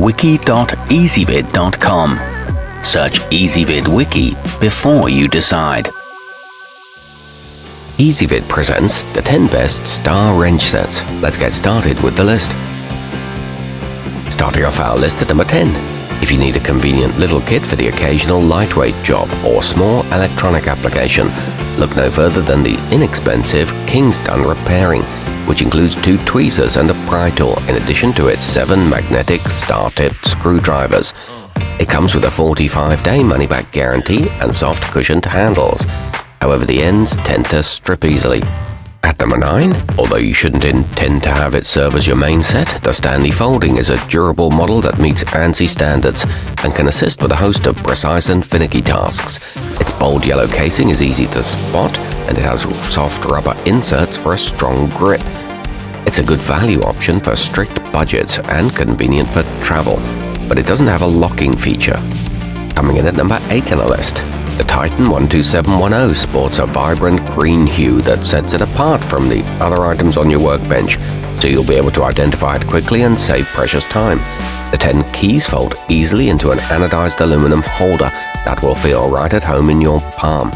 wiki.ezvid.com. Search Ezvid Wiki before you decide. Ezvid presents the 10 best star wrench sets. Let's get started with the list. Starting off our list at number 10. If you need a convenient little kit for the occasional lightweight job or small electronic application, look no further than the inexpensive Kingsdun repairing, which includes 2 tweezers and a pry tool in addition to its 7 magnetic star-tipped screwdrivers. It comes with a 45-day money-back guarantee and soft cushioned handles. However, the ends tend to strip easily. At number 9, although you shouldn't intend to have it serve as your main set, the Stanley Folding is a durable model that meets ANSI standards and can assist with a host of precise and finicky tasks. Its bold yellow casing is easy to spot, and it has soft rubber inserts for a strong grip. It's a good value option for strict budgets and convenient for travel, but it doesn't have a locking feature. Coming in at number 8 on our list, the Titan 12710 sports a vibrant green hue that sets it apart from the other items on your workbench, so you'll be able to identify it quickly and save precious time. The 10 keys fold easily into an anodized aluminum holder that will feel right at home in your palm.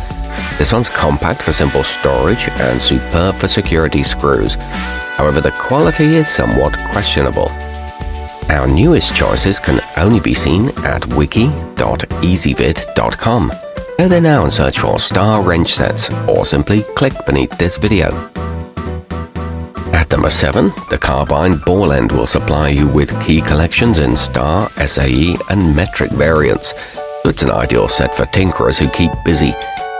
This one's compact for simple storage and superb for security screws. However, the quality is somewhat questionable. Our newest choices can only be seen at wiki.ezvid.com. Go there now and search for star wrench sets, or simply click beneath this video. At number 7, the Carbyne ball end will supply you with key collections in star, SAE and metric variants. So it's an ideal set for tinkerers who keep busy.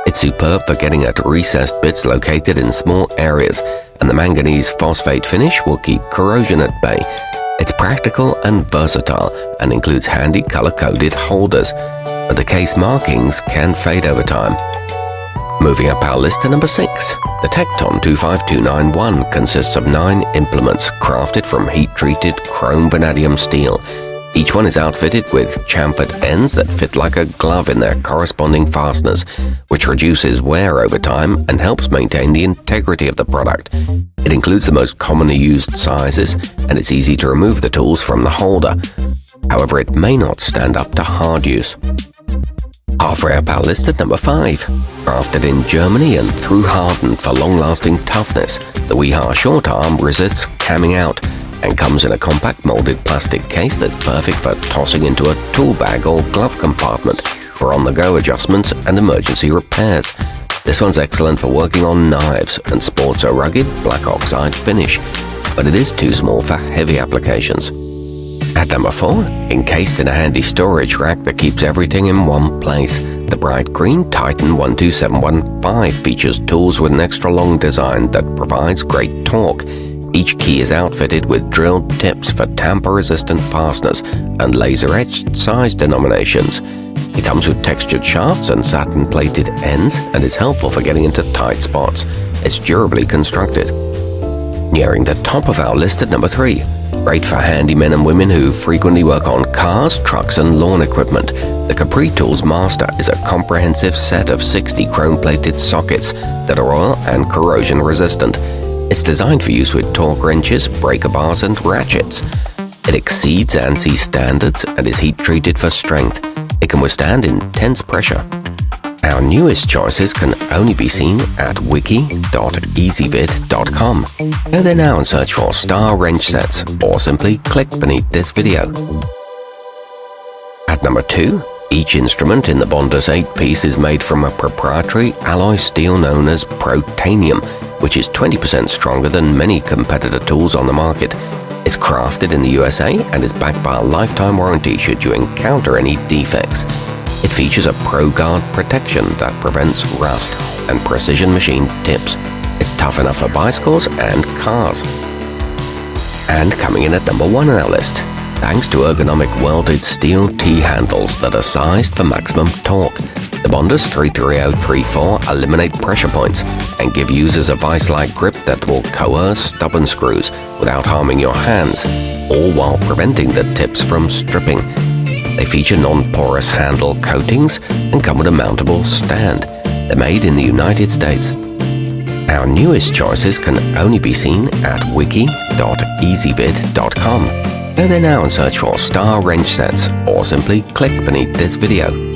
It's superb for getting at recessed bits located in small areas, and the manganese phosphate finish will keep corrosion at bay. It's practical and versatile and includes handy color-coded holders, but the case markings can fade over time. Moving up our list to number 6, the Tekton 25291 consists of 9 implements crafted from heat-treated chrome vanadium steel. Each one is outfitted with chamfered ends that fit like a glove in their corresponding fasteners, which reduces wear over time and helps maintain the integrity of the product. It includes the most commonly used sizes, and it's easy to remove the tools from the holder. However, it may not stand up to hard use. Halfway up our list at number 5. Crafted in Germany and through hardened for long-lasting toughness, the wiha short arm resists camming out and comes in a compact molded plastic case that's perfect for tossing into a tool bag or glove compartment for on-the-go adjustments and emergency repairs. This one's excellent for working on knives and sports a rugged black oxide finish, but it is too small for heavy applications. At number 4, encased in a handy storage rack that keeps everything in one place, the bright green Titan 12715 features tools with an extra long design that provides great torque. Each key is outfitted with drilled tips for tamper-resistant fasteners and laser-etched size denominations. It comes with textured shafts and satin-plated ends and is helpful for getting into tight spots. It's durably constructed. Nearing the top of our list at number 3, great for handy men and women who frequently work on cars, trucks and lawn equipment, the Capri Tools Master is a comprehensive set of 60 chrome-plated sockets that are oil and corrosion resistant. It's designed for use with torque wrenches, breaker bars and ratchets. It exceeds ANSI standards and is heat-treated for strength. It can withstand intense pressure. Our newest choices can only be seen at wiki.ezvid.com. Go there now and search for star wrench sets, or simply click beneath this video. At number 2, each instrument in the bondhus 8-piece is made from a proprietary alloy steel known as protanium, which is 20% stronger than many competitor tools on the market. It's crafted in the USA and is backed by a lifetime warranty should you encounter any defects. It features a ProGuard protection that prevents rust and precision machined tips. It's tough enough for bicycles and cars. And coming in at number 1 on our list, thanks to ergonomic welded steel T-handles that are sized for maximum torque, the bondhus 33034 eliminate pressure points and give users a vice-like grip that will coerce stubborn screws without harming your hands, all while preventing the tips from stripping. They feature non-porous handle coatings and come with a mountable stand. They're made in the United States. Our newest choices can only be seen at wiki.ezvid.com. Go there now and search for star wrench sets, or simply click beneath this video.